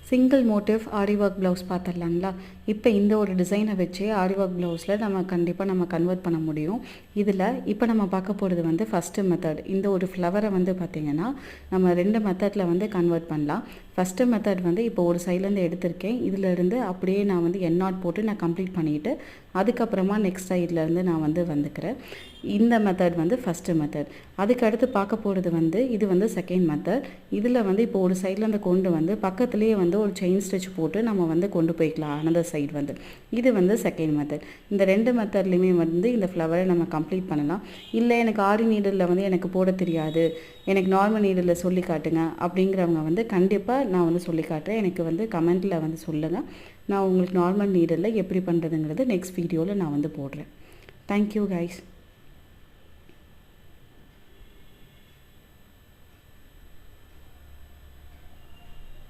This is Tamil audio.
சிங்கிள் மோட்டிவ் ஆரி ஒர்க் ப்ளவுஸ் பார்த்துடலாங்களா. இப்போ இந்த ஒரு டிசைனை வச்சு ஆரி ஒர்க் ப்ளவுஸில் நம்ம கண்டிப்பாக கன்வெர்ட் பண்ண முடியும். இதில் இப்போ நம்ம பார்க்க போகிறது வந்து ஃபஸ்ட்டு மெத்தட். இந்த ஒரு ஃப்ளவரை வந்து பார்த்திங்கன்னா நம்ம 2 மெத்தடில் கன்வெர்ட் பண்ணலாம். ஃபஸ்ட்டு மெத்தட் வந்து இப்போ ஒரு சைட்லேருந்து எடுத்திருக்கேன். இதிலேருந்து அப்படியே நான் வந்து எண்ணாட் போட்டு நான் கம்ப்ளீட் பண்ணிவிட்டு அதுக்கப்புறமா நெக்ஸ்ட் சைட்லேருந்து நான் வந்துக்கிறேன். இந்த மெத்தட் வந்து ஃபஸ்ட்டு மெத்தட். அதுக்கு அடுத்து பார்க்க போகிறது வந்து இது வந்து செகண்ட் மெத்தட். இதில் வந்து இப்போ ஒரு சைட்லேருந்து கொண்டு வந்து பக்கத்துலேயே ஒரு செயின் ஸ்டிச் போட்டு நம்ம கொண்டு போய்க்கலாம் அனதர் சைடு இது வந்து செகண்ட் மெத்தட். இந்த 2 மெத்தட்லேயுமே இந்த ஃப்ளவரை நம்ம கம்ப்ளீட் பண்ணலாம். இல்லை எனக்கு ஆரி நீடில் எனக்கு போட தெரியாது, எனக்கு நார்மல் நீடில் சொல்லி காட்டுங்க அப்படிங்கிறவங்க கண்டிப்பாக நான் சொல்லி காட்டுறேன். எனக்கு கமெண்ட்டில் சொல்லுங்கள். நான் உங்களுக்கு நார்மல் நீடில் எப்படி பண்ணுறதுங்கிறது நெக்ஸ்ட் வீடியோவில் நான் போடுறேன். Thank you guys.